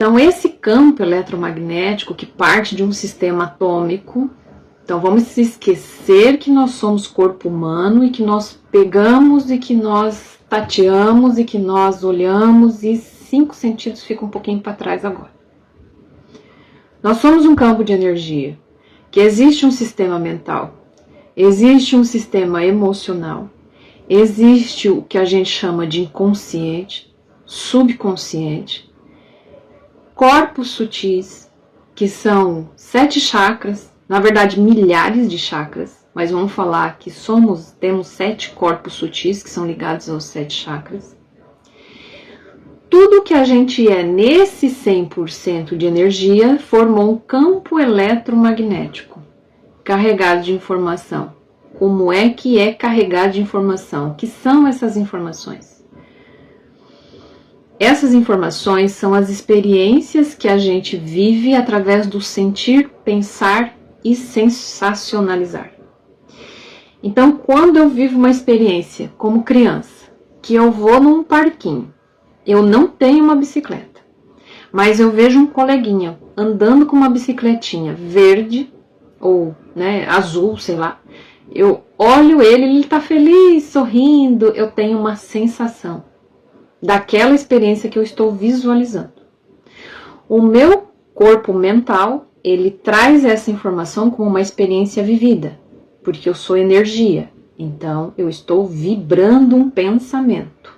Então, esse campo eletromagnético que parte de um sistema atômico, então vamos se esquecer que nós somos corpo humano e que nós pegamos e que nós tateamos e que nós olhamos e 5 sentidos ficam um pouquinho para trás agora. Nós somos um campo de energia, que existe um sistema mental, existe um sistema emocional, existe o que a gente chama de inconsciente, subconsciente, corpos sutis, que são 7 chakras, na verdade milhares de chakras, mas vamos falar que temos 7 corpos sutis que são ligados aos 7 chakras. Tudo que a gente é nesse 100% de energia formou um campo eletromagnético carregado de informação. Como é que é carregado de informação? O que são essas informações? Essas informações são as experiências que a gente vive através do sentir, pensar e sensacionalizar. Então, quando eu vivo uma experiência como criança, que eu vou num parquinho, eu não tenho uma bicicleta, mas eu vejo um coleguinha andando com uma bicicletinha verde ou azul, sei lá. Eu olho ele está feliz, sorrindo, eu tenho uma sensação daquela experiência que eu estou visualizando. O meu corpo mental, ele traz essa informação como uma experiência vivida, porque eu sou energia, então eu estou vibrando um pensamento.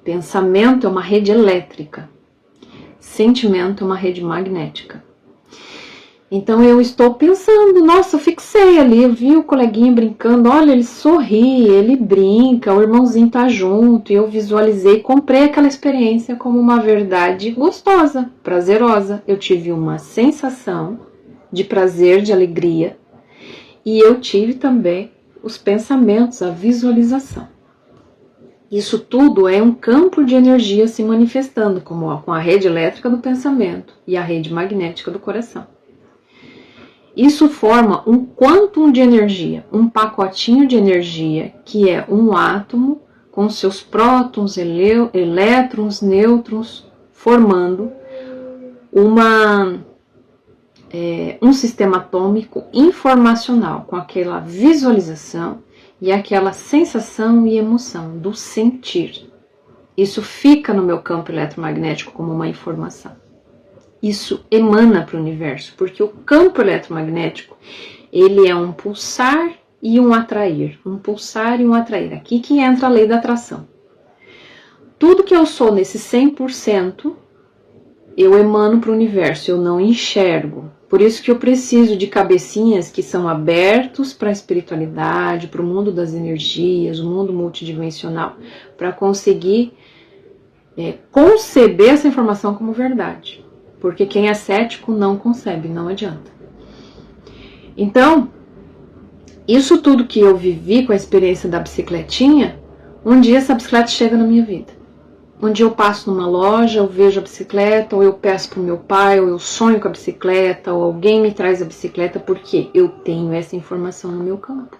Pensamento é uma rede elétrica, sentimento é uma rede magnética. Então eu estou pensando, nossa, eu fixei ali, eu vi o coleguinha brincando, olha, ele sorri, ele brinca, o irmãozinho tá junto, e eu visualizei, comprei aquela experiência como uma verdade gostosa, prazerosa. Eu tive uma sensação de prazer, de alegria, e eu tive também os pensamentos, a visualização. Isso tudo é um campo de energia se manifestando, com a rede elétrica do pensamento e a rede magnética do coração. Isso forma um quantum de energia, um pacotinho de energia, que é um átomo com seus prótons, elétrons, nêutrons, formando um sistema atômico informacional, com aquela visualização e aquela sensação e emoção do sentir. Isso fica no meu campo eletromagnético como uma informação. Isso emana para o universo, porque o campo eletromagnético, ele é um pulsar e um atrair. Um pulsar e um atrair. Aqui que entra a lei da atração. Tudo que eu sou nesse 100%, eu emano para o universo, eu não enxergo. Por isso que eu preciso de cabecinhas que são abertos para a espiritualidade, para o mundo das energias, o mundo multidimensional, para conseguir conceber essa informação como verdade. Porque quem é cético não concebe, não adianta. Então, isso tudo que eu vivi com a experiência da bicicletinha, um dia essa bicicleta chega na minha vida. Um dia eu passo numa loja, eu vejo a bicicleta, ou eu peço para o meu pai, ou eu sonho com a bicicleta, ou alguém me traz a bicicleta, porque eu tenho essa informação no meu campo.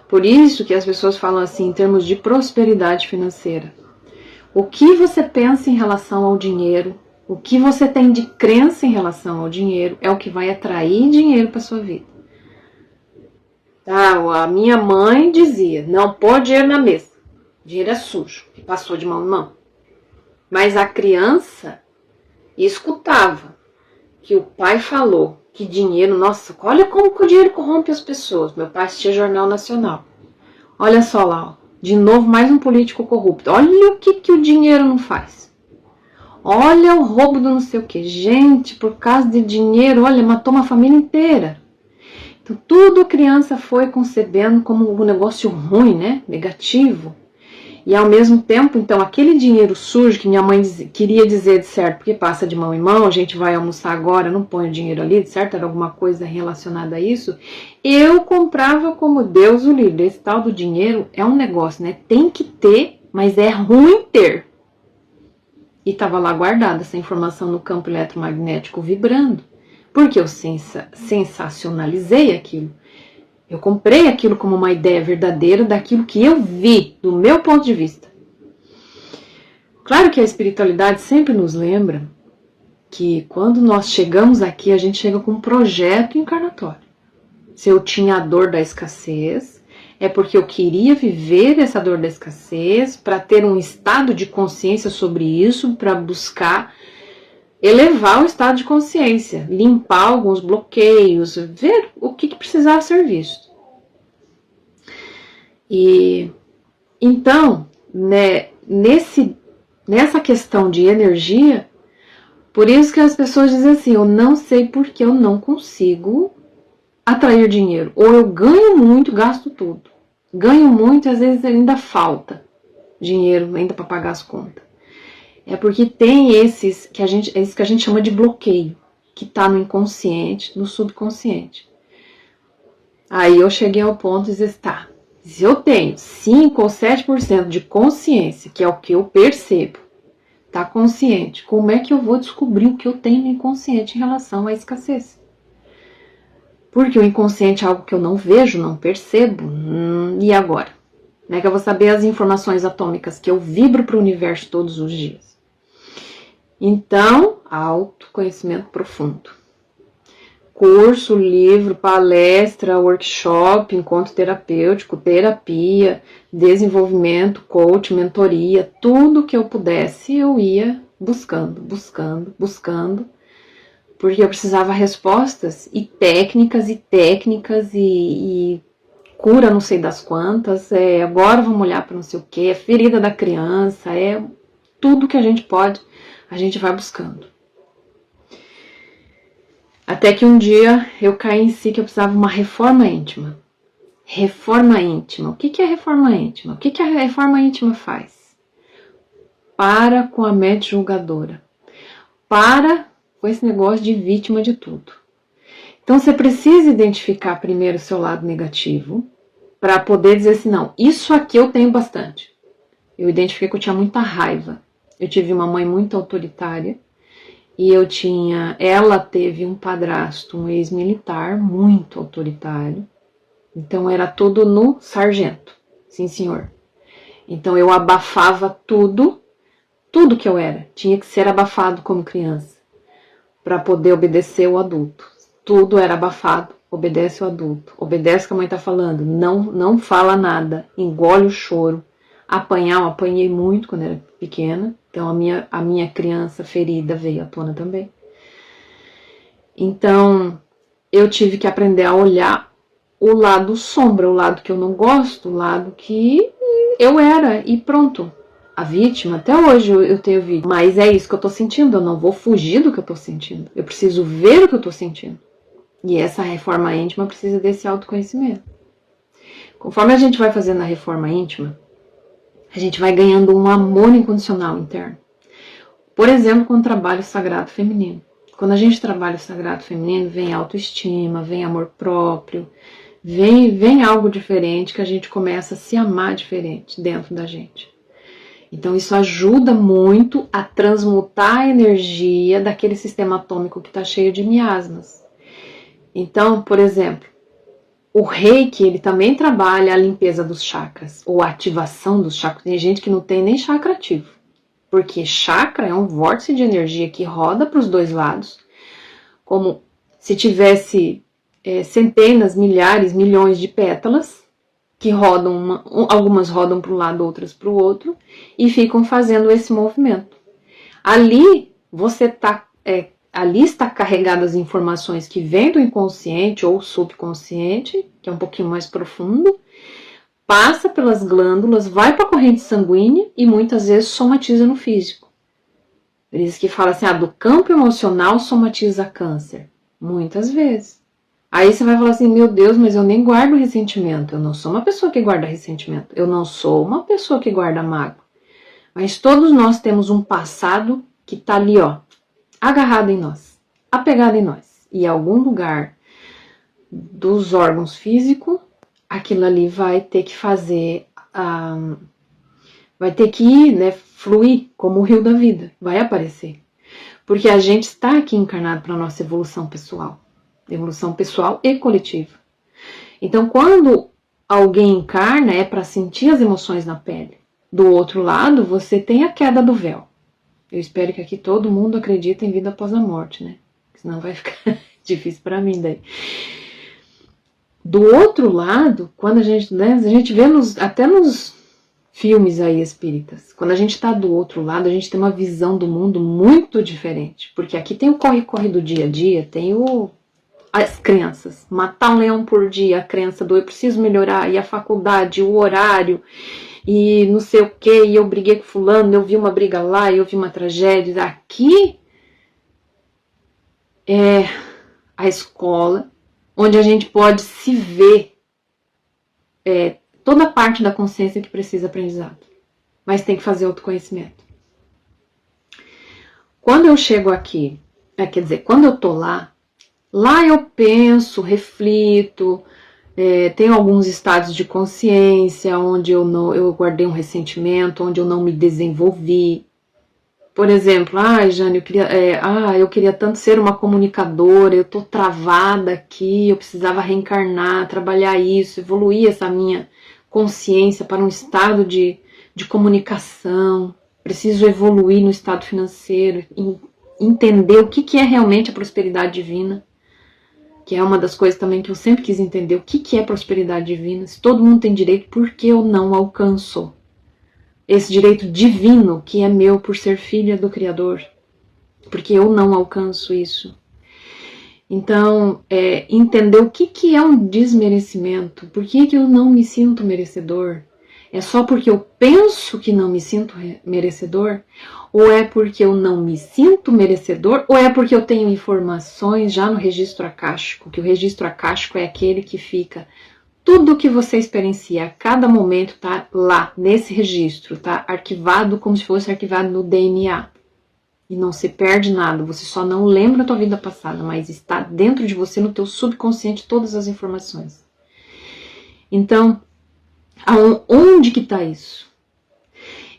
Por isso que as pessoas falam assim, em termos de prosperidade financeira. O que você pensa em relação ao dinheiro, o que você tem de crença em relação ao dinheiro é o que vai atrair dinheiro para sua vida. A minha mãe dizia, não pôr dinheiro na mesa, dinheiro é sujo, passou de mão em mão. Mas a criança escutava que o pai falou que dinheiro, nossa, olha como que o dinheiro corrompe as pessoas. Meu pai assistia Jornal Nacional. Olha só lá, ó, de novo mais um político corrupto. Olha o que o dinheiro não faz. Olha o roubo do não sei o que. Gente, por causa de dinheiro, olha, matou uma família inteira. Então, tudo a criança foi concebendo como um negócio ruim, né? Negativo. E ao mesmo tempo, então, aquele dinheiro sujo que minha mãe queria dizer de certo, porque passa de mão em mão, a gente vai almoçar agora, não põe o dinheiro ali, de certo, era alguma coisa relacionada a isso, eu comprava como Deus o livre. Esse tal do dinheiro é um negócio, né? Tem que ter, mas é ruim ter. E estava lá guardada essa informação no campo eletromagnético vibrando, porque eu sensacionalizei aquilo. Eu comprei aquilo como uma ideia verdadeira daquilo que eu vi, do meu ponto de vista. Claro que a espiritualidade sempre nos lembra que quando nós chegamos aqui, a gente chega com um projeto encarnatório. Se eu tinha a dor da escassez, é porque eu queria viver essa dor da escassez para ter um estado de consciência sobre isso, para buscar elevar o estado de consciência, limpar alguns bloqueios, ver o que precisava ser visto. E então, né, nessa questão de energia, por isso que as pessoas dizem assim, eu não sei porque eu não consigo atrair dinheiro. Ou eu ganho muito, gasto tudo. Ganho muito e às vezes ainda falta dinheiro ainda para pagar as contas. É porque tem esses que a gente chama de bloqueio, que está no inconsciente, no subconsciente. Aí eu cheguei ao ponto de dizer, tá, se eu tenho 5 ou 7% de consciência, que é o que eu percebo, tá consciente, como é que eu vou descobrir o que eu tenho no inconsciente em relação à escassez? Porque o inconsciente é algo que eu não vejo, não percebo, e agora? Como é que eu vou saber as informações atômicas que eu vibro para o universo todos os dias? Então, autoconhecimento profundo. Curso, livro, palestra, workshop, encontro terapêutico, terapia, desenvolvimento, coach, mentoria, tudo que eu pudesse eu ia buscando, porque eu precisava respostas e técnicas e cura não sei das quantas, agora vamos olhar para não sei o que, é ferida da criança, tudo que a gente pode, a gente vai buscando. Até que um dia eu caí em si que eu precisava de uma reforma íntima. Reforma íntima. O que é reforma íntima? O que a reforma íntima faz? Para com a mente julgadora. Para com esse negócio de vítima de tudo. Então você precisa identificar primeiro o seu lado negativo para poder dizer assim, não, isso aqui eu tenho bastante. Eu identifiquei que eu tinha muita raiva. Eu tive uma mãe muito autoritária. E ela teve um padrasto, um ex-militar, muito autoritário. Então era tudo no sargento, sim senhor. Então eu abafava tudo que eu era. Tinha que ser abafado como criança, para poder obedecer o adulto. Tudo era abafado, obedece o adulto. Obedece o que a mãe está falando, não fala nada, engole o choro. Apanhar, eu apanhei muito quando era pequena. Então a minha criança ferida veio à tona também. Então eu tive que aprender a olhar o lado sombra, o lado que eu não gosto, o lado que eu era e pronto. A vítima, até hoje eu tenho vítima, mas é isso que eu tô sentindo, eu não vou fugir do que eu tô sentindo. Eu preciso ver o que eu tô sentindo. E essa reforma íntima precisa desse autoconhecimento. Conforme a gente vai fazendo a reforma íntima, a gente vai ganhando um amor incondicional interno. Por exemplo, com o trabalho sagrado feminino. Quando a gente trabalha o sagrado feminino, vem autoestima, vem amor próprio, vem algo diferente que a gente começa a se amar diferente dentro da gente. Então isso ajuda muito a transmutar a energia daquele sistema atômico que está cheio de miasmas. Então, por exemplo, o Reiki, ele também trabalha a limpeza dos chakras, ou a ativação dos chakras. Tem gente que não tem nem chakra ativo, porque chakra é um vórtice de energia que roda para os dois lados, como se tivesse centenas, milhares, milhões de pétalas, que rodam, algumas rodam para um lado, outras para o outro, e ficam fazendo esse movimento. Ali está carregadas as informações que vêm do inconsciente ou subconsciente, que é um pouquinho mais profundo, passa pelas glândulas, vai para a corrente sanguínea e muitas vezes somatiza no físico. Por isso que fala assim, do campo emocional somatiza câncer. Muitas vezes. Aí você vai falar assim, meu Deus, mas eu nem guardo ressentimento. Eu não sou uma pessoa que guarda ressentimento. Eu não sou uma pessoa que guarda mágoa. Mas todos nós temos um passado que está ali, agarrado em nós, apegado em nós. E em algum lugar dos órgãos físicos, aquilo ali vai ter que fazer, vai ter que ir, fluir como o rio da vida, vai aparecer. Porque a gente está aqui encarnado para a nossa evolução pessoal e coletiva. Então, quando alguém encarna, é para sentir as emoções na pele. Do outro lado, você tem a queda do véu. Eu espero que aqui todo mundo acredite em vida após a morte, né? Senão vai ficar difícil para mim daí. Do outro lado, quando a gente vê até nos filmes aí espíritas, quando a gente está do outro lado, a gente tem uma visão do mundo muito diferente. Porque aqui tem o corre-corre do dia a dia, tem as crenças. Matar um leão por dia, a crença do eu preciso melhorar, e a faculdade, o horário, e não sei o que, e eu briguei com fulano, eu vi uma briga lá, eu vi uma tragédia. Aqui é a escola, onde a gente pode se ver toda parte da consciência que precisa aprendizado. Mas tem que fazer autoconhecimento. Quando eu chego aqui, quer dizer, quando eu tô lá eu penso, reflito, tenho alguns estados de consciência onde eu guardei um ressentimento, onde eu não me desenvolvi. Por exemplo, Jane, eu queria tanto ser uma comunicadora, eu tô travada aqui, eu precisava reencarnar, trabalhar isso, evoluir essa minha consciência para um estado de comunicação, preciso evoluir no estado financeiro, entender o que é realmente a prosperidade divina, que é uma das coisas também que eu sempre quis entender, o que é prosperidade divina, se todo mundo tem direito, por que eu não alcanço esse direito divino que é meu por ser filha do Criador? Porque eu não alcanço isso. Então, entender o que é um desmerecimento, por que eu não me sinto merecedor? É só porque eu penso que não me sinto merecedor? Ou é porque eu não me sinto merecedor? Ou é porque eu tenho informações já no registro acástico? Que o registro acástico é aquele que fica... Tudo que você experiencia a cada momento está lá, nesse registro, tá arquivado como se fosse arquivado no DNA. E não se perde nada, você só não lembra da tua vida passada, mas está dentro de você, no teu subconsciente, todas as informações. Então, onde que está isso?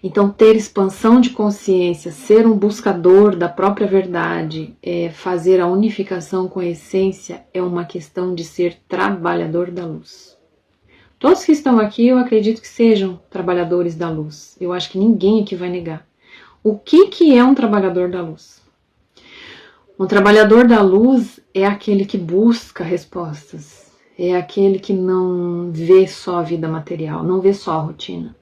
Então, ter expansão de consciência, ser um buscador da própria verdade, fazer a unificação com a essência, é uma questão de ser trabalhador da luz. Todos que estão aqui, eu acredito que sejam trabalhadores da luz. Eu acho que ninguém aqui vai negar. O que é um trabalhador da luz? Um trabalhador da luz é aquele que busca respostas. É aquele que não vê só a vida material, não vê só a rotina.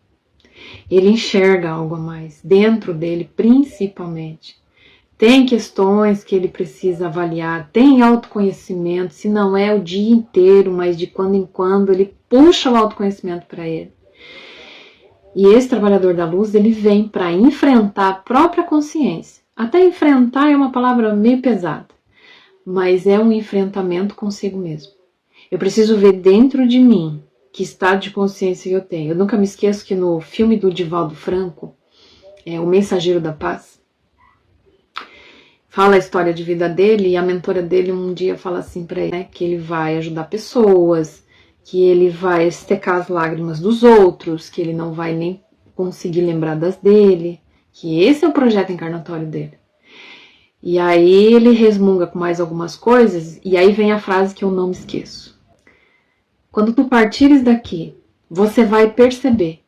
Ele enxerga algo a mais, dentro dele principalmente. Tem questões que ele precisa avaliar, tem autoconhecimento, se não é o dia inteiro, mas de quando em quando ele puxa o autoconhecimento para ele. E esse trabalhador da luz, ele vem para enfrentar a própria consciência. Até enfrentar é uma palavra meio pesada, mas é um enfrentamento consigo mesmo. Eu preciso ver dentro de mim que estado de consciência eu tenho. Eu nunca me esqueço que no filme do Divaldo Franco, O Mensageiro da Paz, fala a história de vida dele, e a mentora dele um dia fala assim para ele, né, que ele vai ajudar pessoas, que ele vai secar as lágrimas dos outros, que ele não vai nem conseguir lembrar das dele, que esse é o projeto encarnatório dele. E aí ele resmunga com mais algumas coisas, e aí vem a frase que eu não me esqueço. Quando tu partires daqui, você vai perceber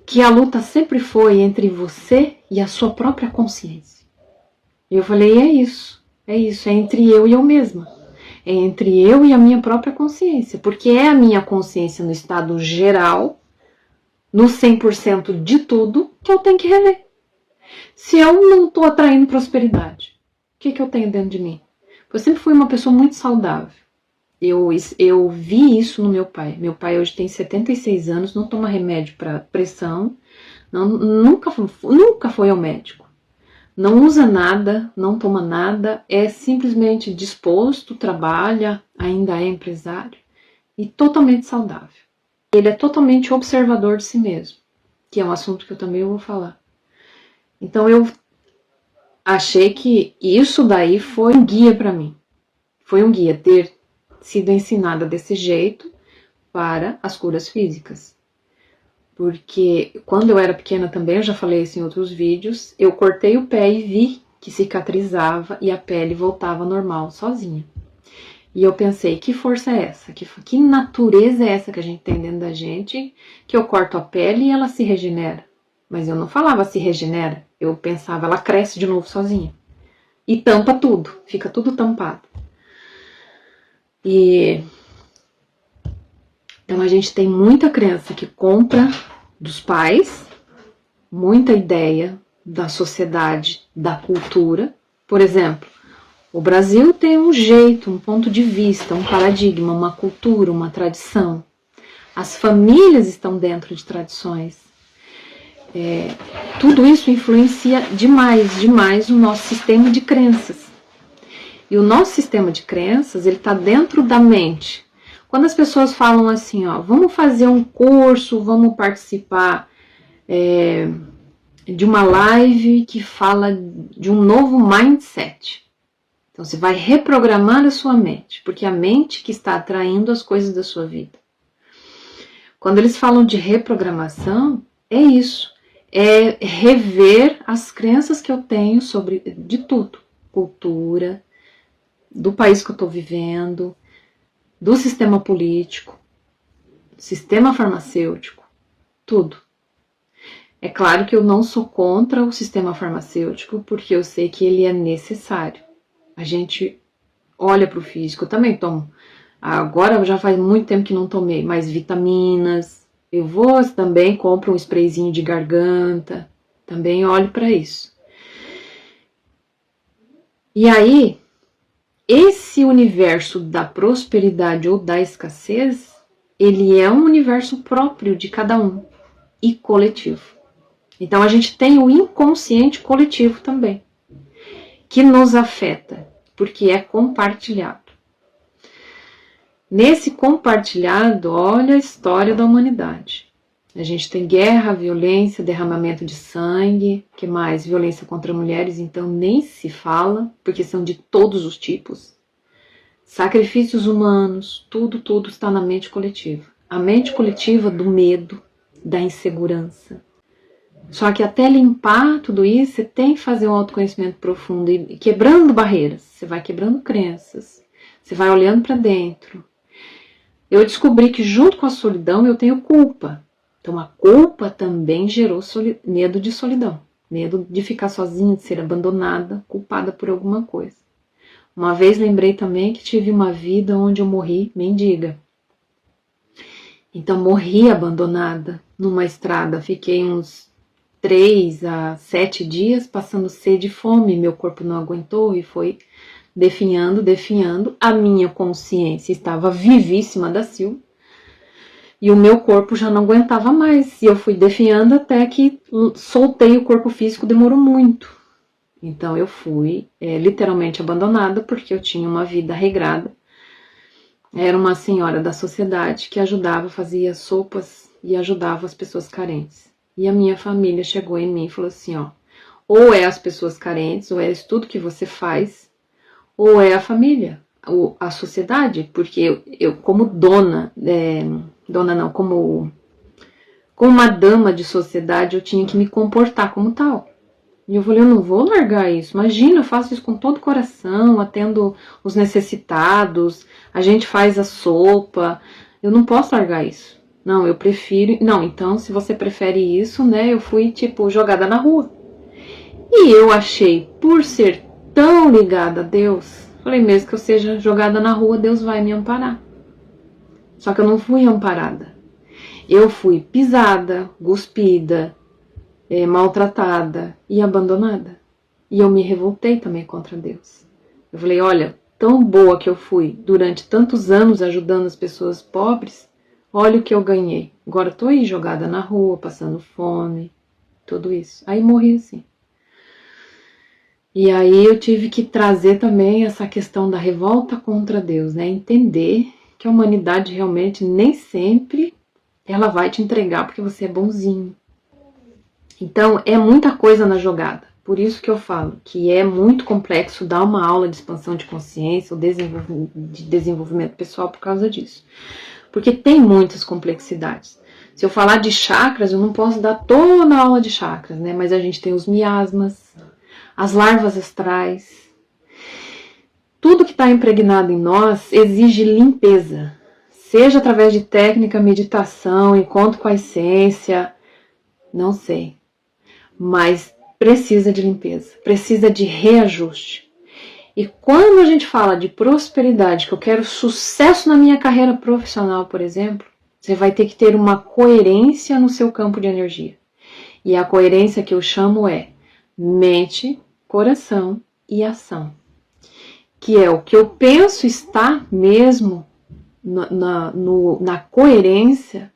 que a luta sempre foi entre você e a sua própria consciência. E eu falei, é isso, é entre eu e eu mesma. É entre eu e a minha própria consciência, porque é a minha consciência no estado geral, no 100% de tudo, que eu tenho que rever. Se eu não estou atraindo prosperidade, o que eu tenho dentro de mim? Eu sempre fui uma pessoa muito saudável. Eu vi isso no meu pai. Meu pai hoje tem 76 anos, não toma remédio para pressão, nunca foi ao médico. Não usa nada, não toma nada, é simplesmente disposto, trabalha, ainda é empresário e totalmente saudável. Ele é totalmente observador de si mesmo, que é um assunto que eu também vou falar. Então eu achei que isso daí foi um guia para mim. Foi um guia ter sido ensinada desse jeito para as curas físicas. Porque quando eu era pequena também, eu já falei isso em outros vídeos, eu cortei o pé e vi que cicatrizava e a pele voltava normal, sozinha. E eu pensei, que força é essa? Que natureza é essa que a gente tem dentro da gente, que eu corto a pele e ela se regenera? Mas eu não falava se regenera, Eu pensava, ela cresce de novo sozinha. E tampa tudo, fica tudo tampado. Então a gente tem muita crença que compra dos pais, muita ideia da sociedade, da cultura. Por exemplo, o Brasil tem um jeito, um ponto de vista, um paradigma, uma cultura, uma tradição. As famílias estão dentro de tradições. Tudo isso influencia demais o nosso sistema de crenças. E o nosso sistema de crenças, ele está dentro da mente. Quando as pessoas falam assim, ó, vamos fazer um curso, vamos participar de uma live que fala de um novo mindset. Então você vai reprogramar a sua mente, porque é a mente que está atraindo as coisas da sua vida. Quando eles falam de reprogramação, é isso. É rever as crenças que eu tenho sobre de tudo. Cultura, do país que eu estou vivendo, do sistema político, sistema farmacêutico, tudo. É claro que eu não sou contra o sistema farmacêutico, porque eu sei que ele é necessário. A gente olha para o físico, eu também tomo. Agora já faz muito tempo que não tomei, mais vitaminas. Eu vou também, compro um sprayzinho de garganta, também olho para isso. E aí, esse universo da prosperidade ou da escassez, ele é um universo próprio de cada um e coletivo. Então a gente tem o inconsciente coletivo também, que nos afeta, porque é compartilhado. Nesse compartilhado, olha a história da humanidade. A gente tem guerra, violência, derramamento de sangue, que mais? Violência contra mulheres, então nem se fala, porque são de todos os tipos. Sacrifícios humanos, tudo está na mente coletiva. A mente coletiva do medo, da insegurança. Só que até limpar tudo isso, você tem que fazer um autoconhecimento profundo e quebrando barreiras. Você vai quebrando crenças, você vai olhando para dentro. Eu descobri que junto com a solidão eu tenho culpa. Então a culpa também gerou medo de solidão. Medo de ficar sozinha, de ser abandonada, culpada por alguma coisa. Uma vez lembrei também que tive uma vida onde eu morri mendiga. Então morri abandonada numa estrada. Fiquei uns 3 a 7 dias passando sede e fome. Meu corpo não aguentou e foi definhando. A minha consciência estava vivíssima da Sil. E o meu corpo já não aguentava mais. E eu fui definhando até que soltei o corpo físico, demorou muito. Então eu fui literalmente abandonada porque eu tinha uma vida regrada. Era uma senhora da sociedade que ajudava, fazia sopas e ajudava as pessoas carentes. E a minha família chegou em mim e falou assim, ó, ou é as pessoas carentes, ou é isso tudo que você faz, ou é a família, ou a sociedade, porque eu como como uma dama de sociedade, eu tinha que me comportar como tal. E eu falei, eu não vou largar isso. Imagina, eu faço isso com todo o coração, atendo os necessitados, a gente faz a sopa. Eu não posso largar isso. Não, eu prefiro... Não, então, se você prefere isso, né, eu fui, tipo, jogada na rua. E eu achei, por ser tão ligada a Deus, falei, mesmo que eu seja jogada na rua, Deus vai me amparar. Só que eu não fui amparada. Eu fui pisada, cuspida, maltratada e abandonada. E eu me revoltei também contra Deus. Eu falei, olha, tão boa que eu fui durante tantos anos ajudando as pessoas pobres, olha o que eu ganhei. Agora tô aí jogada na rua, passando fome, tudo isso. Aí morri assim. E aí eu tive que trazer também essa questão da revolta contra Deus, né? Entender que a humanidade realmente nem sempre ela vai te entregar porque você é bonzinho. Então, é muita coisa na jogada. Por isso que eu falo que é muito complexo dar uma aula de expansão de consciência ou de desenvolvimento pessoal por causa disso. Porque tem muitas complexidades. Se eu falar de chakras, eu não posso dar toda a aula de chakras, né? Mas a gente tem os miasmas, as larvas astrais. Tudo que está impregnado em nós exige limpeza. Seja através de técnica, meditação, encontro com a essência, não sei. Mas precisa de limpeza, precisa de reajuste. E quando a gente fala de prosperidade, que eu quero sucesso na minha carreira profissional, por exemplo, você vai ter que ter uma coerência no seu campo de energia. E a coerência que eu chamo é mente, coração e ação. Que é o que eu penso está mesmo na coerência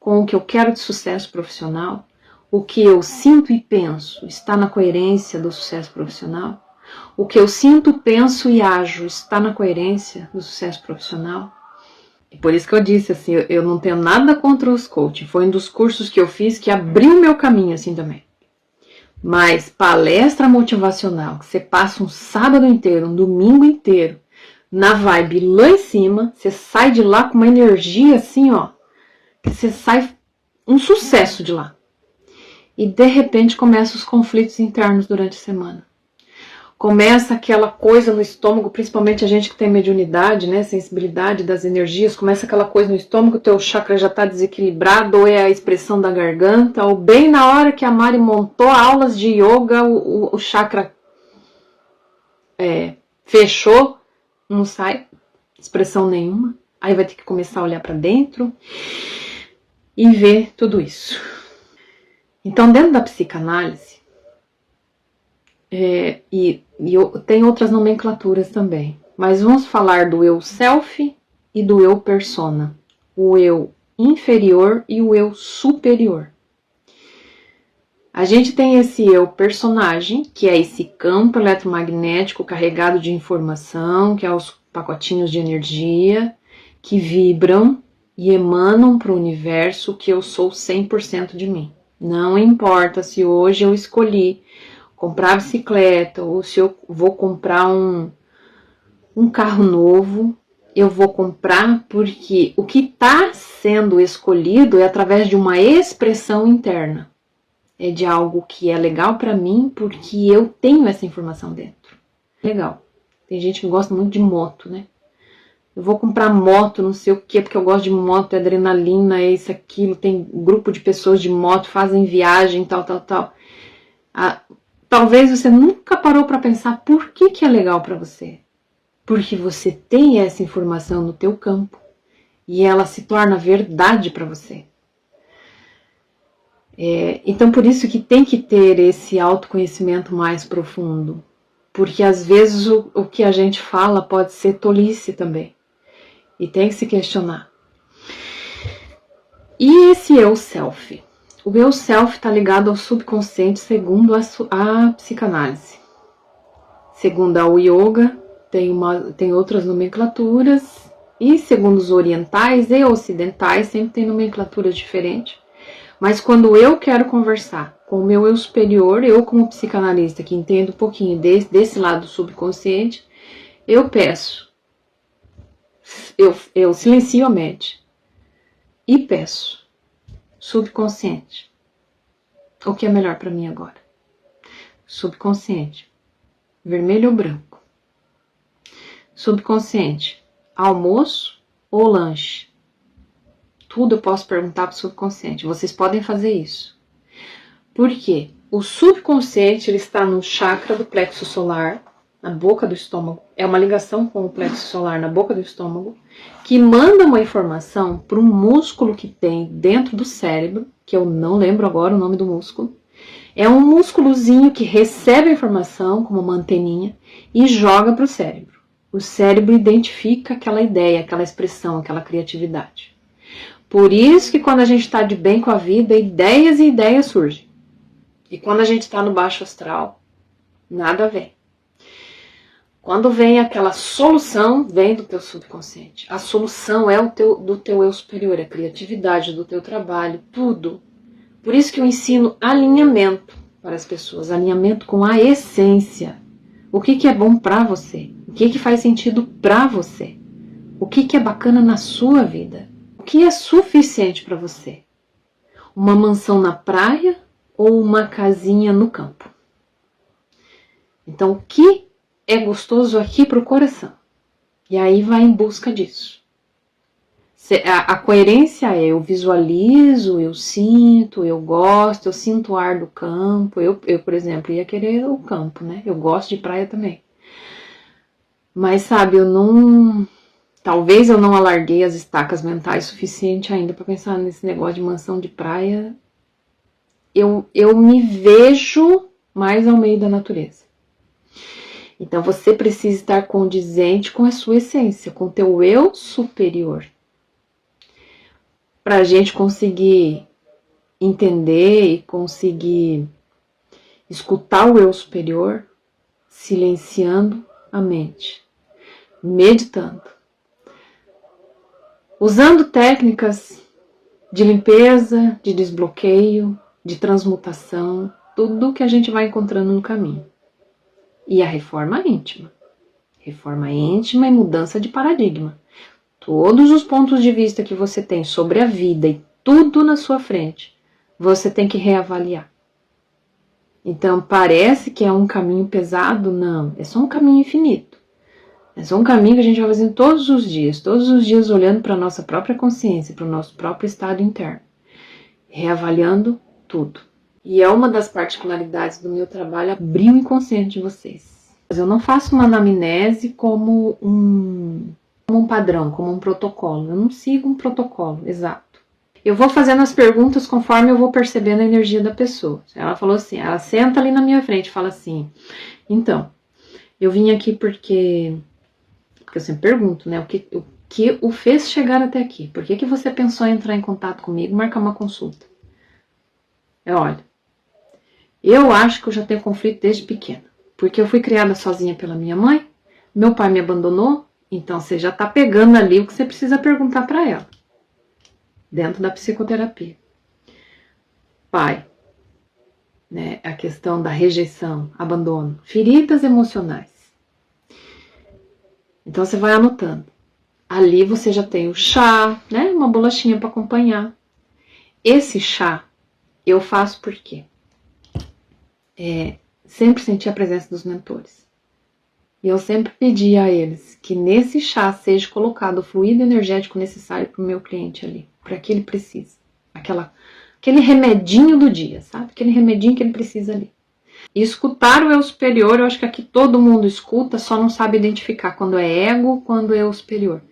com o que eu quero de sucesso profissional. O que eu sinto e penso está na coerência do sucesso profissional. O que eu sinto, penso e ajo está na coerência do sucesso profissional. E por isso que eu disse assim, eu não tenho nada contra os coaching. Foi um dos cursos que eu fiz que abriu o meu caminho assim também. Mas palestra motivacional, que você passa um sábado inteiro, um domingo inteiro, na vibe lá em cima, você sai de lá com uma energia assim, ó, que você sai um sucesso de lá. E de repente começam os conflitos internos durante a semana. Começa aquela coisa no estômago, principalmente a gente que tem mediunidade, né, sensibilidade das energias, começa aquela coisa no estômago, o teu chakra já está desequilibrado, ou é a expressão da garganta, ou bem na hora que a Mari montou aulas de yoga, o chakra fechou, não sai expressão nenhuma, aí vai ter que começar a olhar para dentro e ver tudo isso. Então, dentro da psicanálise, tem outras nomenclaturas também, mas vamos falar do eu self e do eu persona, o eu inferior e o eu superior. A gente tem esse eu personagem, que é esse campo eletromagnético carregado de informação, que é os pacotinhos de energia, que vibram e emanam para o universo que eu sou 100% de mim. Não importa se hoje eu escolhi comprar bicicleta ou se eu vou comprar um carro novo, eu vou comprar porque o que está sendo escolhido é através de uma expressão interna. É de algo que é legal para mim porque eu tenho essa informação dentro. Legal. Tem gente que gosta muito de moto, né? Eu vou comprar moto, não sei o quê, porque eu gosto de moto, é adrenalina, é isso, aquilo. Tem grupo de pessoas de moto, fazem viagem, tal. Talvez você nunca parou para pensar por que é legal para você. Porque você tem essa informação no teu campo e ela se torna verdade para você. Então, por isso que tem que ter esse autoconhecimento mais profundo. Porque às vezes o que a gente fala pode ser tolice também. E tem que se questionar. E esse eu self? O eu self está ligado ao subconsciente segundo a psicanálise. Segundo a yoga, tem outras nomenclaturas. E segundo os orientais e ocidentais, sempre tem nomenclaturas diferentes. Mas quando eu quero conversar com o meu eu superior, eu como psicanalista que entendo um pouquinho desse lado subconsciente, eu peço, eu silencio a mente e peço, subconsciente, o que é melhor para mim agora? Subconsciente, vermelho ou branco? Subconsciente, almoço ou lanche? Tudo eu posso perguntar para o subconsciente. Vocês podem fazer isso. Por quê? O subconsciente ele está no chakra do plexo solar, na boca do estômago. É uma ligação com o plexo solar na boca do estômago, que manda uma informação para um músculo que tem dentro do cérebro, que eu não lembro agora o nome do músculo. É um músculozinho que recebe a informação, como uma anteninha, e joga para o cérebro. O cérebro identifica aquela ideia, aquela expressão, aquela criatividade. Por isso que quando a gente está de bem com a vida, ideias e ideias surgem. E quando a gente está no baixo astral, nada vem. Quando vem aquela solução, vem do teu subconsciente. A solução é do teu eu superior, a criatividade do teu trabalho, tudo. Por isso que eu ensino alinhamento para as pessoas, alinhamento com a essência. O que é bom para você? O que faz sentido para você? O que é bacana na sua vida? O que é suficiente para você? Uma mansão na praia ou uma casinha no campo? Então, o que é gostoso aqui para o coração? E aí vai em busca disso. A coerência é: eu visualizo, eu sinto, eu gosto, eu sinto o ar do campo. Eu, por exemplo, ia querer o campo, né? Eu gosto de praia também. Mas, sabe, talvez eu não alarguei as estacas mentais suficiente ainda para pensar nesse negócio de mansão de praia. Eu me vejo mais ao meio da natureza. Então você precisa estar condizente com a sua essência, com o teu eu superior. Para a gente conseguir entender e conseguir escutar o eu superior, silenciando a mente, meditando, usando técnicas de limpeza, de desbloqueio, de transmutação, tudo que a gente vai encontrando no caminho. E a reforma íntima. Reforma íntima e mudança de paradigma. Todos os pontos de vista que você tem sobre a vida e tudo na sua frente, você tem que reavaliar. Então, parece que é um caminho pesado? Não, é só um caminho infinito. É só um caminho que a gente vai fazendo todos os dias olhando para a nossa própria consciência, para o nosso próprio estado interno, reavaliando tudo. E é uma das particularidades do meu trabalho abrir o inconsciente de vocês. Eu não faço uma anamnese como um padrão, como um protocolo. Eu não sigo um protocolo exato. Eu vou fazendo as perguntas conforme eu vou percebendo a energia da pessoa. Ela falou assim, ela senta ali na minha frente e fala assim: então, eu vim aqui porque eu sempre pergunto, né, o que o fez chegar até aqui? Por que você pensou em entrar em contato comigo, marcar uma consulta? Olha, eu acho que eu já tenho conflito desde pequena, porque eu fui criada sozinha pela minha mãe, meu pai me abandonou, então você já está pegando ali o que você precisa perguntar para ela, dentro da psicoterapia. Pai, né, a questão da rejeição, abandono, feridas emocionais. Então você vai anotando. Ali você já tem o chá, né, uma bolachinha para acompanhar. Esse chá eu faço por quê? Sempre senti a presença dos mentores. E eu sempre pedi a eles que nesse chá seja colocado o fluido energético necessário para o meu cliente ali, para que ele precisa. Aquele remedinho do dia, sabe? Aquele remedinho que ele precisa ali. E escutar o eu superior, eu acho que aqui todo mundo escuta, só não sabe identificar quando é ego, quando é eu superior.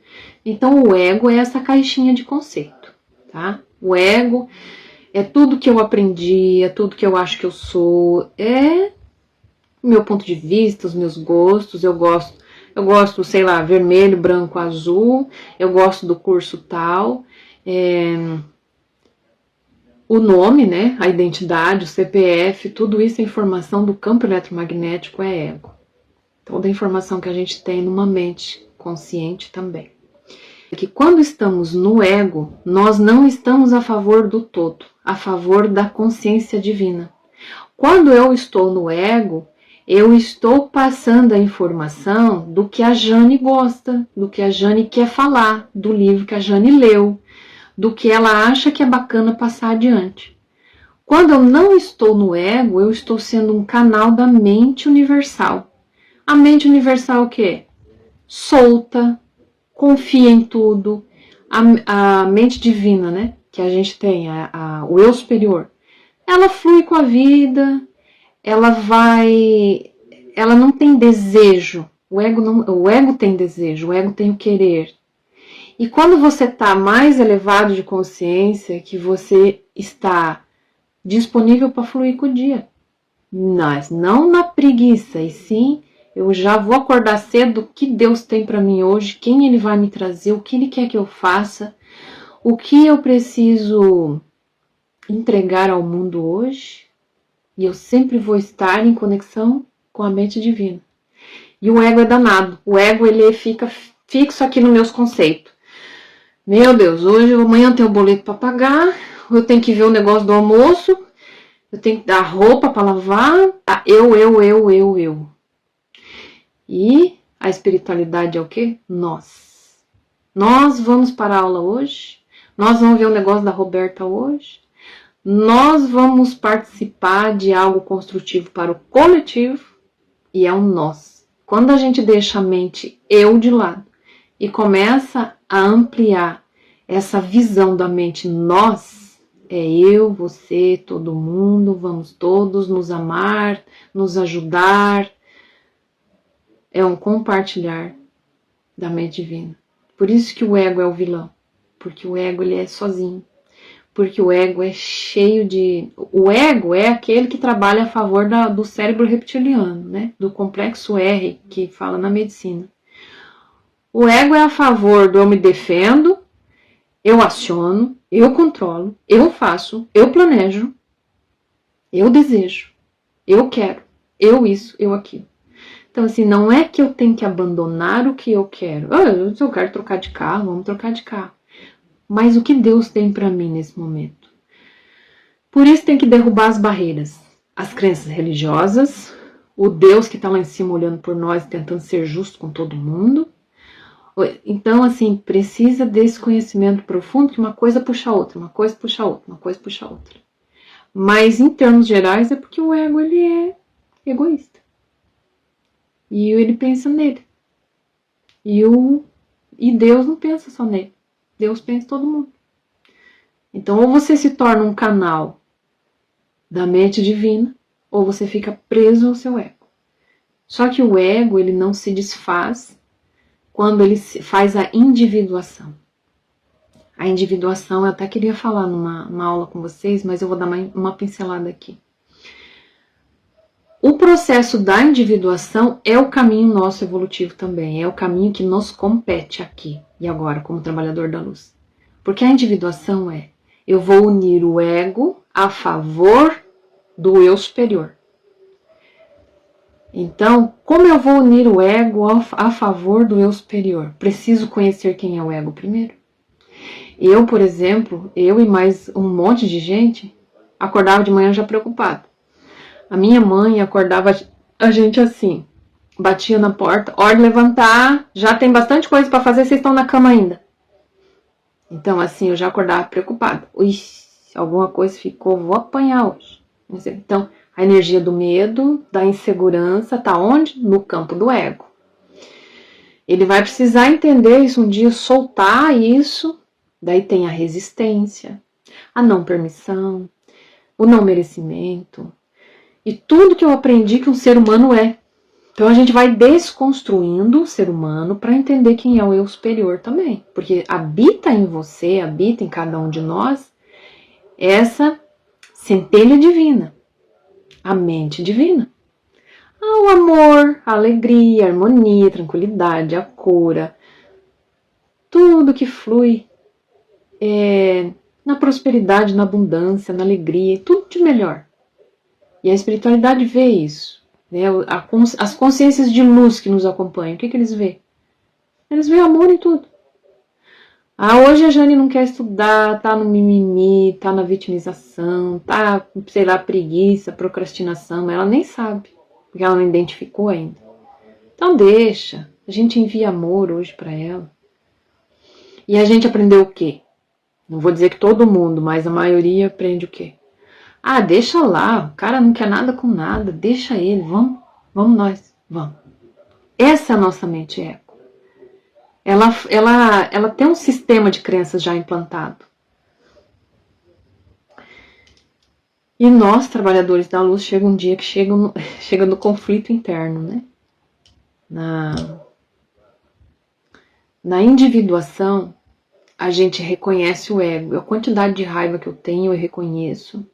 Então o ego é essa caixinha de conceito, tá? O ego é tudo que eu aprendi, é tudo que eu acho que eu sou, é meu ponto de vista, os meus gostos. Eu gosto, sei lá, vermelho, branco, azul, eu gosto do curso tal, o nome, né, a identidade, o CPF, tudo isso é informação do campo eletromagnético, é ego. Toda a informação que a gente tem numa mente consciente também. É que quando estamos no ego, nós não estamos a favor do todo, a favor da consciência divina. Quando eu estou no ego, eu estou passando a informação do que a Jane gosta, do que a Jane quer falar, do livro que a Jane leu, do que ela acha que é bacana passar adiante. Quando eu não estou no ego, eu estou sendo um canal da mente universal. A mente universal o quê? Solta, confia em tudo. A mente divina, né, que a gente tem, o eu superior, ela flui com a vida, ela não tem desejo. O ego tem desejo, o ego tem o querer. E quando você está mais elevado de consciência, que você está disponível para fluir com o dia. Mas não na preguiça, e sim, eu já vou acordar cedo, o que Deus tem para mim hoje, quem Ele vai me trazer, o que Ele quer que eu faça, o que eu preciso entregar ao mundo hoje, e eu sempre vou estar em conexão com a mente divina. E o ego é danado, o ego ele fica fixo aqui nos meus conceitos. Meu Deus, amanhã eu tenho o boleto para pagar, eu tenho que ver o negócio do almoço, eu tenho que dar roupa para lavar, eu. E a espiritualidade é o quê? Nós. Nós vamos para a aula hoje, nós vamos ver o negócio da Roberta hoje, nós vamos participar de algo construtivo para o coletivo, e é um nós. Quando a gente deixa a mente eu de lado e começa a ampliar essa visão da mente nós, é eu, você, todo mundo, vamos todos nos amar, nos ajudar, é um compartilhar da mente divina. Por isso que o ego é o vilão, porque o ego ele é sozinho, porque o ego é cheio de... O ego é aquele que trabalha a favor do cérebro reptiliano, né? Do complexo R, que fala na medicina. O ego é a favor do eu me defendo, eu aciono, eu controlo, eu faço, eu planejo, eu desejo, eu quero, eu isso, eu aquilo. Então, assim, não é que eu tenho que abandonar o que eu quero. Se eu quero trocar de carro, vamos trocar de carro. Mas o que Deus tem para mim nesse momento? Por isso tem que derrubar as barreiras. As crenças religiosas, o Deus que está lá em cima olhando por nós, tentando ser justo com todo mundo. Então, assim, precisa desse conhecimento profundo que uma coisa puxa a outra, uma coisa puxa a outra, uma coisa puxa a outra. Mas, em termos gerais, é porque o ego, ele é egoísta. E ele pensa nele. E Deus não pensa só nele. Deus pensa em todo mundo. Então, ou você se torna um canal da mente divina, ou você fica preso ao seu ego. Só que o ego, ele não se desfaz quando ele faz a individuação. A individuação, eu até queria falar numa aula com vocês, mas eu vou dar uma pincelada aqui. O processo da individuação é o caminho nosso evolutivo também, é o caminho que nos compete aqui e agora, como trabalhador da luz. Porque a individuação é, eu vou unir o ego a favor do eu superior. Então, como eu vou unir o ego a favor do eu superior? Preciso conhecer quem é o ego primeiro. Eu, por exemplo, eu e mais um monte de gente, acordava de manhã já preocupado. A minha mãe acordava a gente assim, batia na porta, hora de levantar, já tem bastante coisa para fazer, vocês estão na cama ainda. Então, assim, eu já acordava preocupada. Alguma coisa ficou, vou apanhar hoje. Então, a energia do medo, da insegurança, está onde? No campo do ego. Ele vai precisar entender isso um dia, soltar isso, daí tem a resistência, a não permissão, o não merecimento, e tudo que eu aprendi que um ser humano é. Então a gente vai desconstruindo o ser humano para entender quem é o eu superior também. Porque habita em você, habita em cada um de nós, essa centelha divina, a mente divina. O amor, a alegria, a harmonia, a tranquilidade, a cura, tudo que flui na prosperidade, na abundância, na alegria, tudo de melhor. E a espiritualidade vê isso. Né? As consciências de luz que nos acompanham, o que eles veem? Eles veem amor em tudo. Hoje a Jane não quer estudar, tá no mimimi, tá na vitimização, tá, sei lá, preguiça, procrastinação, mas ela nem sabe, porque ela não identificou ainda. Então deixa, a gente envia amor hoje para ela. E a gente aprendeu o quê? Não vou dizer que todo mundo, mas a maioria aprende o quê? Deixa lá, o cara não quer nada com nada, deixa ele, vamos nós, vamos. Essa é a nossa mente eco. Ela tem um sistema de crenças já implantado. E nós, trabalhadores da luz, chega um dia que chega no conflito interno, né? Na individuação, a gente reconhece o ego. A quantidade de raiva que eu tenho, eu reconheço.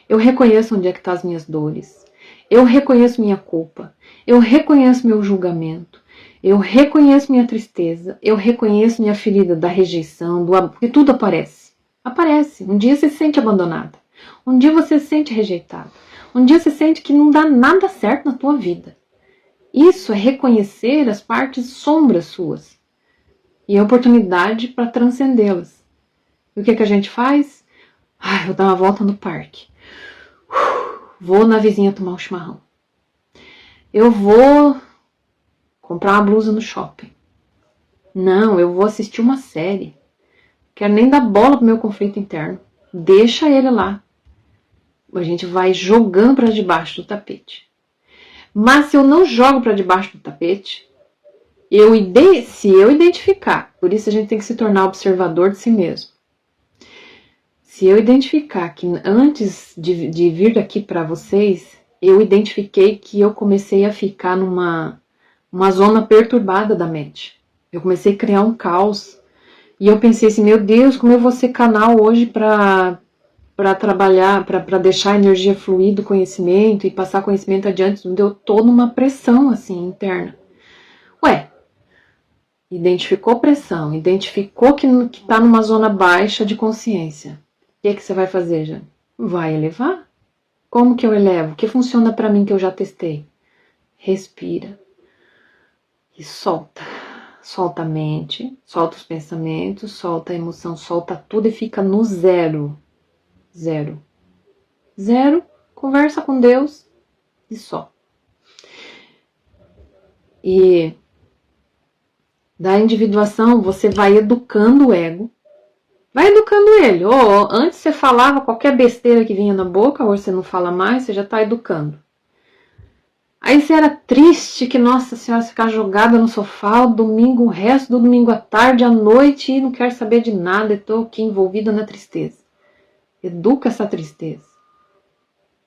Eu reconheço onde é que estão as minhas dores. Eu reconheço minha culpa. Eu reconheço meu julgamento. Eu reconheço minha tristeza. Eu reconheço minha ferida da rejeição, do amor. Porque tudo aparece. Aparece. Um dia você se sente abandonada. Um dia você se sente rejeitada. Um dia você sente que não dá nada certo na tua vida. Isso é reconhecer as partes sombras suas. E a oportunidade para transcendê-las. E o que a gente faz? Vou dar uma volta no parque. Vou na vizinha tomar um chimarrão. Eu vou comprar uma blusa no shopping. Não, eu vou assistir uma série. Quero nem dar bola pro meu conflito interno. Deixa ele lá. A gente vai jogando para debaixo do tapete. Mas se eu não jogo para debaixo do tapete, Se eu identificar, por isso a gente tem que se tornar observador de si mesmo. Se eu identificar que antes de vir aqui para vocês, eu identifiquei que eu comecei a ficar numa zona perturbada da mente. Eu comecei a criar um caos. E eu pensei assim, meu Deus, como eu vou ser canal hoje para trabalhar, para deixar a energia fluir do conhecimento e passar conhecimento adiante. Eu tô numa pressão assim interna. Ué, identificou pressão, identificou que está numa zona baixa de consciência. O que você vai fazer, Jane? Vai elevar? Como que eu elevo? O que funciona para mim que eu já testei? Respira e solta. Solta a mente, solta os pensamentos, solta a emoção, solta tudo e fica no zero. Zero. Zero, conversa com Deus e só. E da individuação você vai educando o ego. Vai educando ele. Antes você falava qualquer besteira que vinha na boca, hoje você não fala mais, você já está educando. Aí você era triste que, nossa senhora, você ficar jogada no sofá o domingo, o resto do domingo à tarde, à noite, e não quero saber de nada, estou aqui envolvida na tristeza. Educa essa tristeza.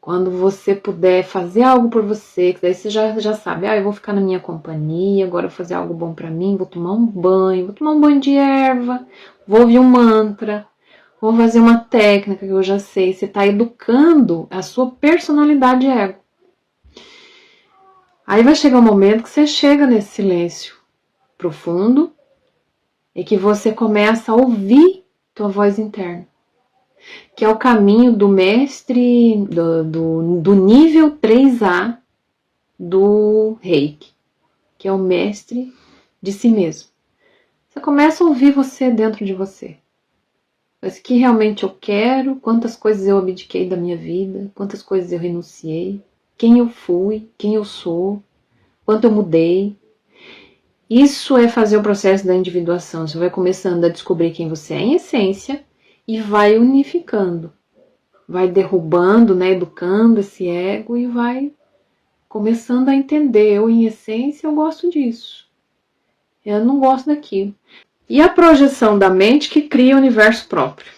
Quando você puder fazer algo por você, que daí você já sabe, eu vou ficar na minha companhia, agora eu vou fazer algo bom para mim, vou tomar um banho de erva, vou ouvir um mantra, vou fazer uma técnica que eu já sei. Você está educando a sua personalidade ego. Aí vai chegar um momento que você chega nesse silêncio profundo e que você começa a ouvir tua voz interna, que é o caminho do mestre, do nível 3A do Reiki, que é o mestre de si mesmo. Você começa a ouvir você dentro de você. Mas o que realmente eu quero, quantas coisas eu abdiquei da minha vida, quantas coisas eu renunciei, quem eu fui, quem eu sou, quanto eu mudei. Isso é fazer o processo da individuação. Você vai começando a descobrir quem você é em essência e vai unificando, vai derrubando, educando esse ego e vai começando a entender. Eu em essência eu gosto disso, eu não gosto daquilo. E a projeção da mente que cria o universo próprio.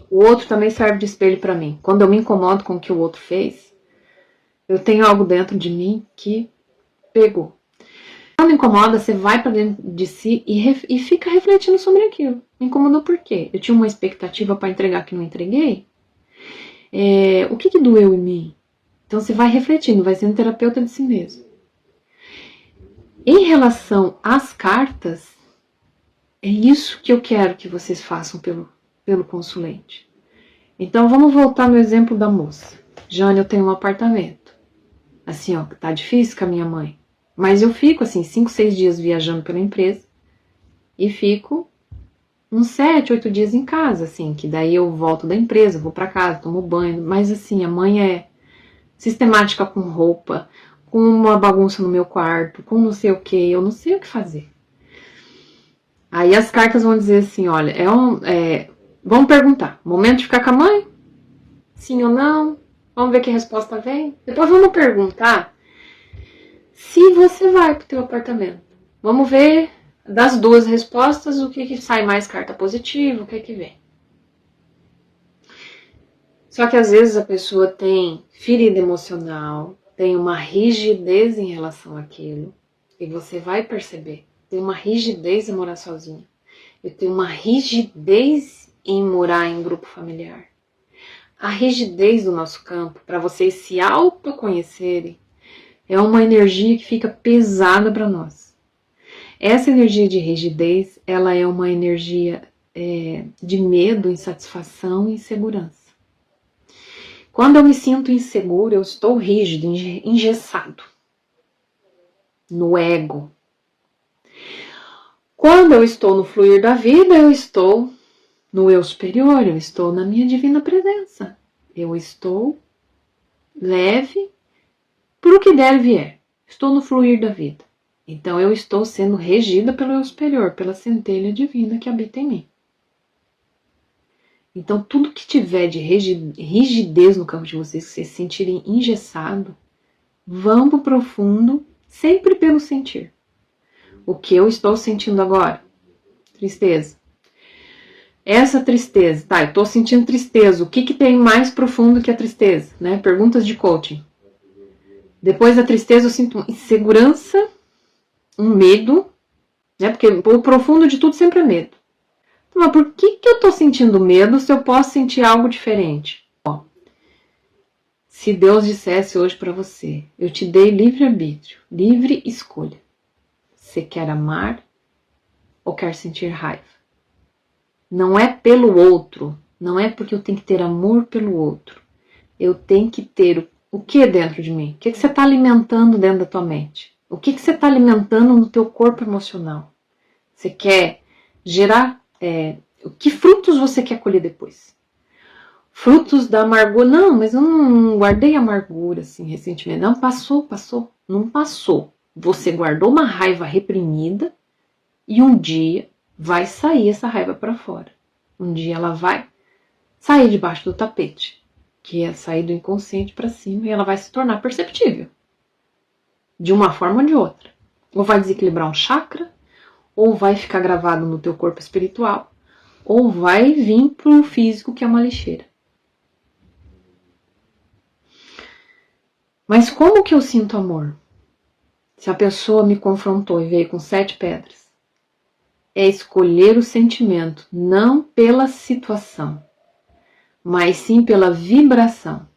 O outro também serve de espelho para mim. Quando eu me incomodo com o que o outro fez, eu tenho algo dentro de mim que pegou. Quando incomoda, você vai para dentro de si e fica refletindo sobre aquilo. Me incomodou por quê? Eu tinha uma expectativa para entregar que não entreguei? O que doeu em mim? Então você vai refletindo, vai sendo terapeuta de si mesmo. Em relação às cartas, é isso que eu quero que vocês façam pelo consulente. Então vamos voltar no exemplo da moça. Jane, eu tenho um apartamento. Assim, tá difícil com a minha mãe. Mas eu fico, assim, 5, 6 dias viajando pela empresa. E fico uns 7, 8 dias em casa, assim. Que daí eu volto da empresa, vou pra casa, tomo banho. Mas, assim, a mãe é sistemática com roupa, com uma bagunça no meu quarto, com não sei o que. Eu não sei o que fazer. Aí as cartas vão dizer assim, olha, vamos perguntar, momento de ficar com a mãe? Sim ou não? Vamos ver que resposta vem? Depois vamos perguntar se você vai pro teu apartamento. Vamos ver das duas respostas o que sai mais carta positiva, o que vem. Só que às vezes a pessoa tem ferida emocional, tem uma rigidez em relação àquilo, e você vai perceber. Tem uma rigidez em morar sozinha. Eu tenho uma rigidez em morar em grupo familiar. A rigidez do nosso campo, para vocês se autoconhecerem, é uma energia que fica pesada para nós. Essa energia de rigidez, ela é uma energia de medo, insatisfação e insegurança. Quando eu me sinto inseguro, eu estou rígido, engessado, no ego. Quando eu estou no fluir da vida, eu estou no eu superior, eu estou na minha divina presença. Eu estou leve por o que der e vier. Estou no fluir da vida. Então eu estou sendo regida pelo eu superior, pela centelha divina que habita em mim. Então tudo que tiver de rigidez no campo de vocês, que vocês se sentirem engessado, vão para o profundo, sempre pelo sentir. O que eu estou sentindo agora? Tristeza. Essa tristeza, tá, eu tô sentindo tristeza, o que tem mais profundo que a tristeza, né? Perguntas de coaching. Depois da tristeza eu sinto insegurança, um medo, né? Porque o profundo de tudo sempre é medo. Então, mas por que eu tô sentindo medo se eu posso sentir algo diferente? Ó, se Deus dissesse hoje para você, eu te dei livre-arbítrio, livre escolha. Você quer amar ou quer sentir raiva? Não é pelo outro, não é porque eu tenho que ter amor pelo outro. Eu tenho que ter o que dentro de mim? O que você está alimentando dentro da tua mente? O que você está alimentando no teu corpo emocional? Você quer gerar... que frutos você quer colher depois? Frutos da amargura? Não, mas eu não guardei amargura, assim, ressentimento. Não, passou. Não passou. Você guardou uma raiva reprimida e um dia vai sair essa raiva para fora. Um dia ela vai sair debaixo do tapete, que é sair do inconsciente para cima, e ela vai se tornar perceptível. De uma forma ou de outra. Ou vai desequilibrar um chakra, ou vai ficar gravado no teu corpo espiritual, ou vai vir pro físico, que é uma lixeira. Mas como que eu sinto amor? Se a pessoa me confrontou e veio com 7 pedras, é escolher o sentimento, não pela situação, mas sim pela vibração.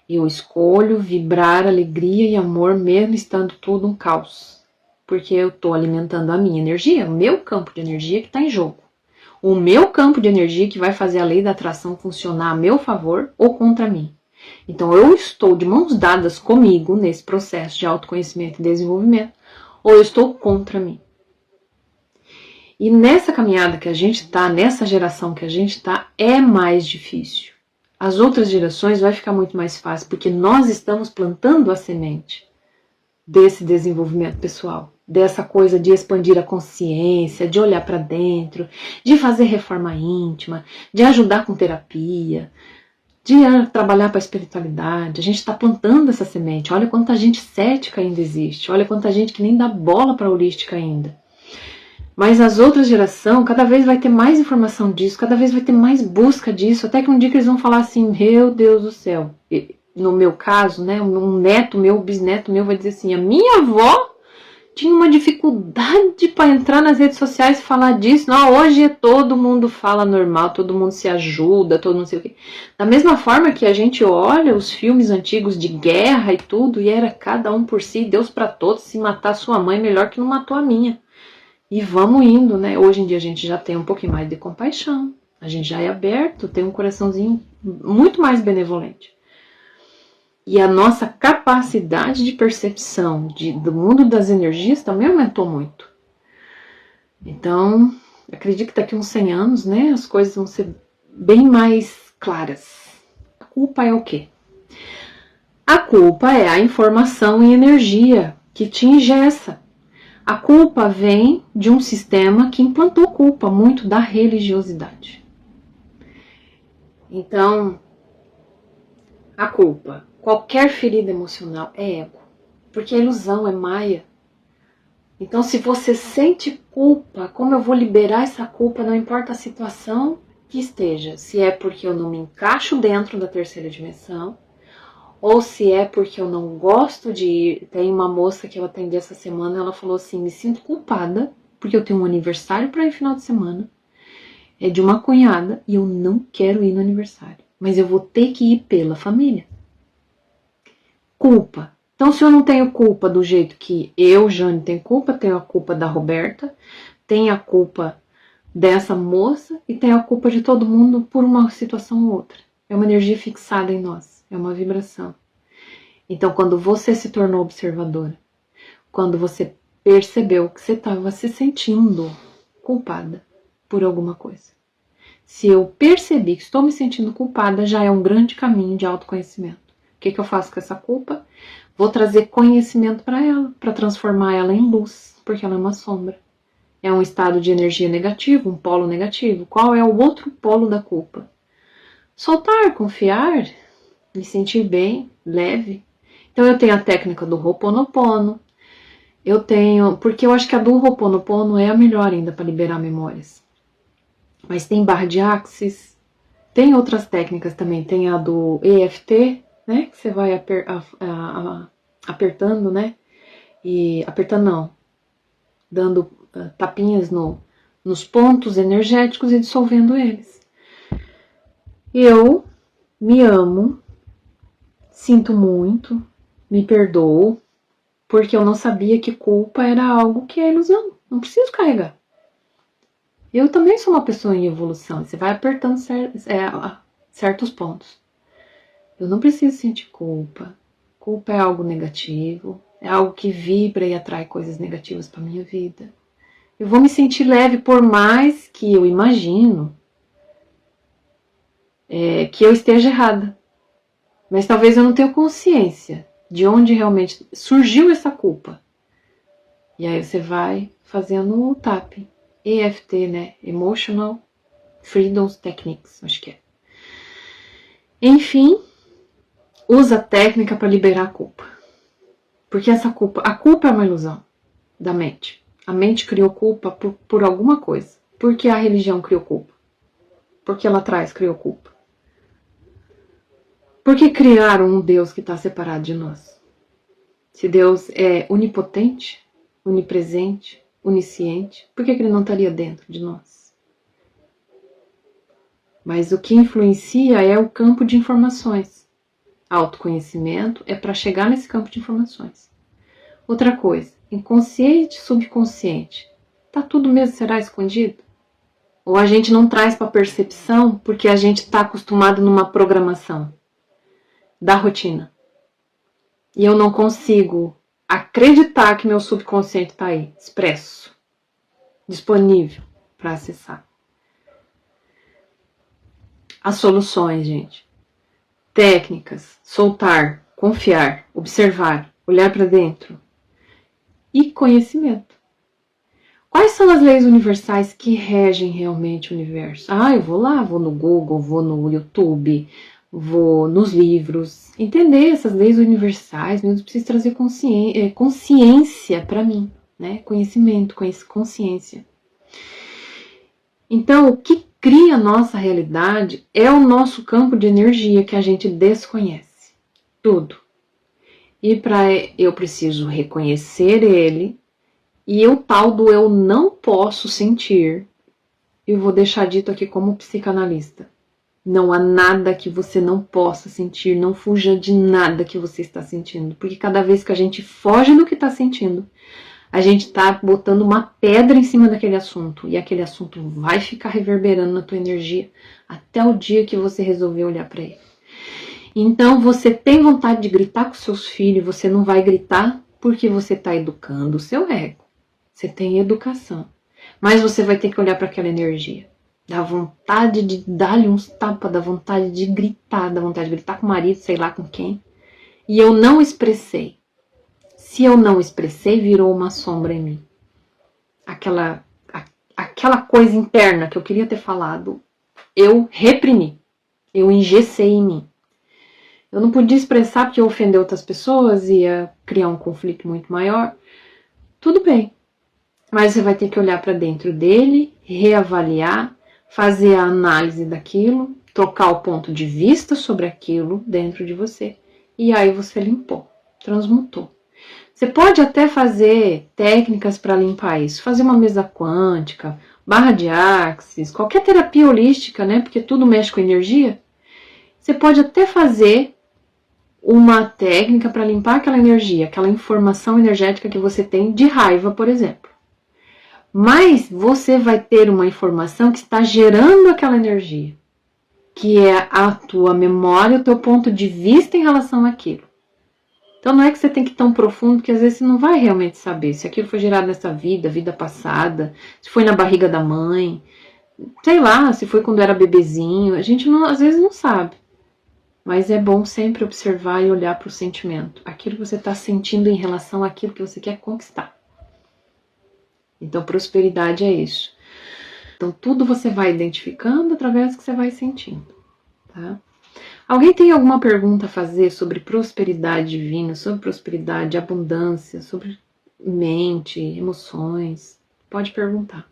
Eu escolho vibrar alegria e amor mesmo estando tudo um caos, porque eu estou alimentando a minha energia, o meu campo de energia que está em jogo. O meu campo de energia que vai fazer a lei da atração funcionar a meu favor ou contra mim. Então eu estou de mãos dadas comigo nesse processo de autoconhecimento e desenvolvimento, ou eu estou contra mim. E nessa caminhada que a gente está, nessa geração que a gente está, é mais difícil. As outras gerações vai ficar muito mais fácil, porque nós estamos plantando a semente desse desenvolvimento pessoal, dessa coisa de expandir a consciência, de olhar para dentro, de fazer reforma íntima, de ajudar com terapia, de trabalhar para a espiritualidade. A gente está plantando essa semente. Olha quanta gente cética ainda existe, olha quanta gente que nem dá bola para a holística ainda. Mas as outras gerações, cada vez vai ter mais informação disso, cada vez vai ter mais busca disso, até que um dia que eles vão falar assim, meu Deus do céu. E, no meu caso, né, um neto meu, um bisneto meu vai dizer assim, a minha avó tinha uma dificuldade para entrar nas redes sociais e falar disso. Não, hoje todo mundo fala normal, todo mundo se ajuda, todo mundo sei o quê. Da mesma forma que a gente olha os filmes antigos de guerra e tudo, e era cada um por si, Deus para todos, se matar sua mãe melhor que não matou a minha. E vamos indo, né? Hoje em dia a gente já tem um pouquinho mais de compaixão, a gente já é aberto, tem um coraçãozinho muito mais benevolente. E a nossa capacidade de percepção do mundo das energias também aumentou muito. Então, acredito que daqui a uns 100 anos, né, as coisas vão ser bem mais claras. A culpa é o quê? A culpa é a informação e energia que te ingessa. A culpa vem de um sistema que implantou culpa, muito da religiosidade. Então, a culpa, qualquer ferida emocional é ego, porque é ilusão, é maia. Então, se você sente culpa, como eu vou liberar essa culpa, não importa a situação que esteja, se é porque eu não me encaixo dentro da terceira dimensão, ou se é porque eu não gosto de ir. Tem uma moça que eu atendi essa semana, ela falou assim, me sinto culpada, porque eu tenho um aniversário para ir no final de semana, é de uma cunhada, e eu não quero ir no aniversário, mas eu vou ter que ir pela família. Culpa. Então, se eu não tenho culpa do jeito que eu, Jane, tenho culpa, tenho a culpa da Roberta, tenho a culpa dessa moça, e tenho a culpa de todo mundo por uma situação ou outra. É uma energia fixada em nós. É uma vibração. Então, quando você se tornou observadora, quando você percebeu que você estava se sentindo culpada por alguma coisa. Se eu percebi que estou me sentindo culpada, já é um grande caminho de autoconhecimento. O que eu faço com essa culpa? Vou trazer conhecimento para ela, para transformar ela em luz, porque ela é uma sombra. É um estado de energia negativo, um polo negativo. Qual é o outro polo da culpa? Soltar, confiar, me sentir bem, leve. Então eu tenho a técnica do Ho'oponopono, Eu tenho, porque eu acho que a do Ho'oponopono é a melhor ainda para liberar memórias. Mas tem barra de Axis, tem outras técnicas também, tem a do EFT, né, que você vai apertando, né, e apertando não, dando tapinhas nos pontos energéticos e dissolvendo eles. Eu me amo, sinto muito, me perdoo, porque eu não sabia que culpa era algo que é ilusão, não preciso carregar. Eu também sou uma pessoa em evolução, você vai apertando certos pontos. Eu não preciso sentir culpa. Culpa é algo negativo, é algo que vibra e atrai coisas negativas para minha vida. Eu vou me sentir leve por mais que eu imagino que eu esteja errada. Mas talvez eu não tenha consciência de onde realmente surgiu essa culpa. E aí você vai fazendo o TAP. EFT, né? Emotional Freedom Techniques, acho que é. Enfim, usa a técnica para liberar a culpa. Porque a culpa é uma ilusão da mente. A mente criou culpa por alguma coisa. Por que a religião criou culpa? Porque lá atrás criou culpa. Por que criaram um Deus que está separado de nós? Se Deus é onipotente, onipresente, onisciente, por que ele não estaria dentro de nós? Mas o que influencia é o campo de informações. Autoconhecimento é para chegar nesse campo de informações. Outra coisa, inconsciente, subconsciente, tá tudo mesmo será escondido? Ou a gente não traz para percepção porque a gente está acostumado numa programação da rotina. E eu não consigo acreditar que meu subconsciente está aí, expresso, disponível para acessar. As soluções, gente. Técnicas, soltar, confiar, observar, olhar para dentro. E conhecimento. Quais são as leis universais que regem realmente o universo? Eu vou lá, vou no Google, vou no YouTube, vou nos livros. Entender essas leis universais, mesmo preciso trazer consciência para mim, né? Conhecimento, consciência. Então, o que cria a nossa realidade é o nosso campo de energia que a gente desconhece. Tudo. E eu preciso reconhecer ele. E o tal do eu não posso sentir, eu vou deixar dito aqui como psicanalista. Não há nada que você não possa sentir, não fuja de nada que você está sentindo. Porque cada vez que a gente foge do que está sentindo, a gente está botando uma pedra em cima daquele assunto. E aquele assunto vai ficar reverberando na tua energia até o dia que você resolver olhar para ele. Então você tem vontade de gritar com seus filhos, você não vai gritar porque você está educando o seu ego. Você tem educação, mas você vai ter que olhar para aquela energia. Dá vontade de dar-lhe uns tapas, dá vontade de gritar com o marido, sei lá com quem. E eu não expressei. Se eu não expressei, virou uma sombra em mim. Aquela coisa interna que eu queria ter falado, eu reprimi. Eu engessei em mim. Eu não podia expressar porque eu ofender outras pessoas, ia criar um conflito muito maior. Tudo bem. Mas você vai ter que olhar para dentro dele, reavaliar, fazer a análise daquilo, trocar o ponto de vista sobre aquilo dentro de você. E aí você limpou, transmutou. Você pode até fazer técnicas para limpar isso, fazer uma mesa quântica, barra de Axis, qualquer terapia holística, né? Porque tudo mexe com energia. Você pode até fazer uma técnica para limpar aquela energia, aquela informação energética que você tem de raiva, por exemplo. Mas você vai ter uma informação que está gerando aquela energia, que é a tua memória, o teu ponto de vista em relação àquilo. Então não é que você tem que ir tão profundo, porque às vezes você não vai realmente saber se aquilo foi gerado nessa vida passada, se foi na barriga da mãe, sei lá, se foi quando era bebezinho, a gente não, às vezes não sabe. Mas é bom sempre observar e olhar para o sentimento, aquilo que você está sentindo em relação àquilo que você quer conquistar. Então, prosperidade é isso. Então, tudo você vai identificando através do que você vai sentindo, tá? Alguém tem alguma pergunta a fazer sobre prosperidade divina, sobre prosperidade, abundância, sobre mente, emoções? Pode perguntar.